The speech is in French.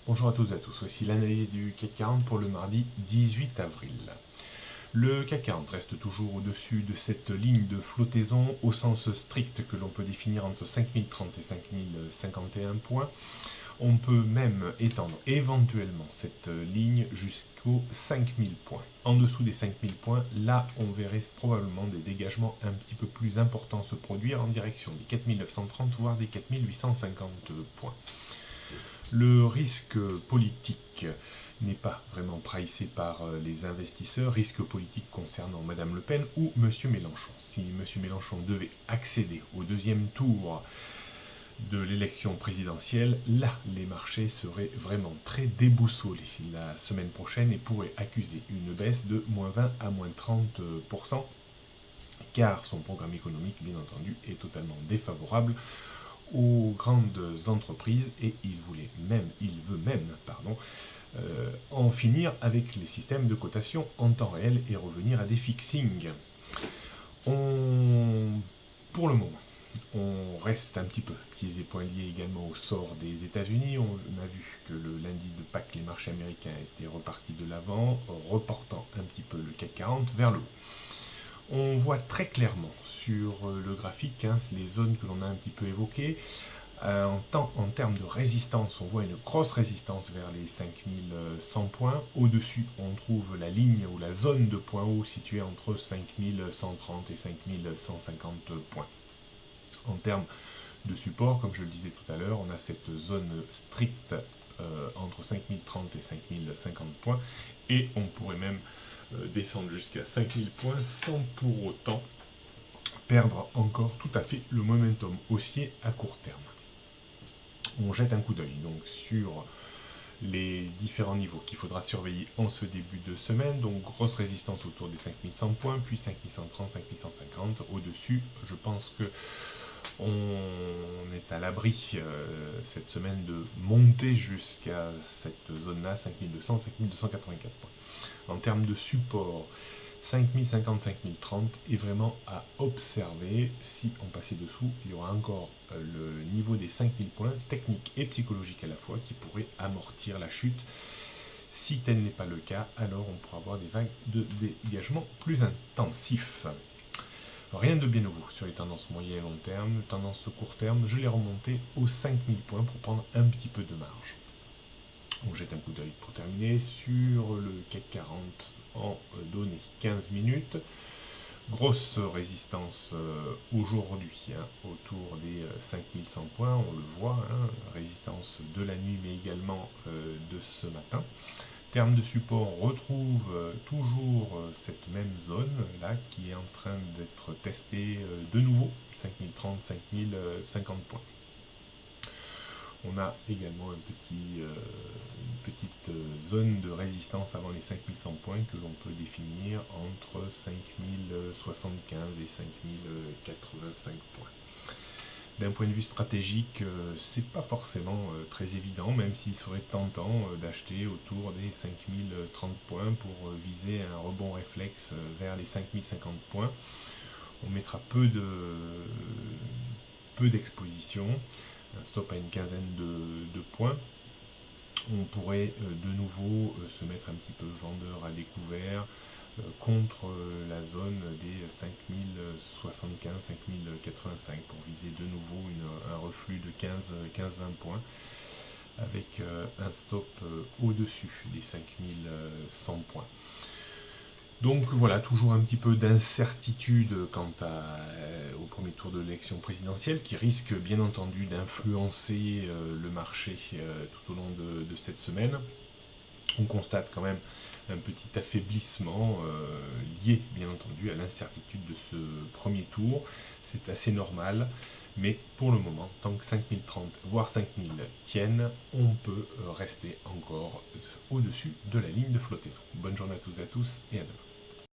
Bonjour à toutes et à tous, voici l'analyse du CAC 40 pour le mardi 18 avril. Le CAC 40 reste toujours au-dessus de cette ligne de flottaison au sens strict que l'on peut définir entre 5030 et 5051 points. On peut même étendre éventuellement cette ligne jusqu'aux 5000 points. En dessous des 5000 points, là on verrait probablement des dégagements un petit peu plus importants se produire en direction des 4930 voire des 4850 points. Le risque politique n'est pas vraiment pricé par les investisseurs, risque politique concernant Madame Le Pen ou Monsieur Mélenchon. Si Monsieur Mélenchon devait accéder au deuxième tour de l'élection présidentielle, là, les marchés seraient vraiment très déboussolés la semaine prochaine et pourraient accuser une baisse de moins 20 à moins 30%, car son programme économique, bien entendu, est totalement défavorable aux grandes entreprises et il veut même en finir avec les systèmes de cotation en temps réel et revenir à des fixings. Pour le moment, on reste un petit peu pieds et poings liés également au sort des États-Unis. On a vu que le lundi de Pâques, les marchés américains étaient repartis de l'avant, reportant un petit peu le CAC 40 vers le haut. On voit très clairement sur le graphique les zones que l'on a un petit peu évoquées. En termes de résistance, on voit une grosse résistance vers les 5100 points. Au-dessus, on trouve la ligne ou la zone de points hauts située entre 5130 et 5150 points. En termes de support, comme je le disais tout à l'heure, on a cette zone stricte entre 5030 et 5050 points. Et on pourrait même descendre jusqu'à 5000 points sans pour autant perdre encore tout à fait le momentum haussier à court terme. On jette un coup d'œil donc sur les différents niveaux qu'il faudra surveiller en ce début de semaine. Donc grosse résistance autour des 5100 points, puis 5130, 5150. Au-dessus, je pense que on est à l'abri cette semaine de monter jusqu'à cette zone-là, 5200, 5284 points. En termes de support, 5050, 5030 est vraiment à observer. Si on passait dessous, il y aura encore le niveau des 5000 points, technique et psychologique à la fois, qui pourrait amortir la chute. Si tel n'est pas le cas, alors on pourra avoir des vagues de dégagement plus intensifs. Rien de bien nouveau sur les tendances moyen et long terme. Tendance court terme, je l'ai remonté aux 5000 points pour prendre un petit peu de marge. On jette un coup d'œil pour terminer sur le CAC 40 en données 15 minutes. Grosse résistance aujourd'hui autour des 5100 points, on le voit, résistance de la nuit mais également de ce matin. Terme de support, on retrouve toujours cette même zone là qui est en train d'être testée de nouveau, 5030, 5050 points. On a également une petite zone de résistance avant les 5100 points que l'on peut définir entre 5075 et 5085 points. D'un point de vue stratégique, c'est pas forcément très évident, même s'il serait tentant d'acheter autour des 5030 points pour viser un rebond réflexe vers les 5050 points. On mettra peu d'exposition, un stop à une quinzaine de points. On pourrait de nouveau se mettre un petit peu vendeur à découvert contre la zone des 5075, 5085 pour viser de nouveau un reflux de 15-20 points avec un stop au-dessus des 5100 points. Donc voilà, toujours un petit peu d'incertitude quant au premier tour de l'élection présidentielle qui risque bien entendu d'influencer le marché tout au long de cette semaine. On constate quand même un petit affaiblissement lié bien entendu à l'incertitude de ce premier tour. C'est assez normal, mais pour le moment, tant que 5030 voire 5000 tiennent, on peut rester encore au-dessus de la ligne de flottaison. Bonne journée à toutes et à tous et à demain.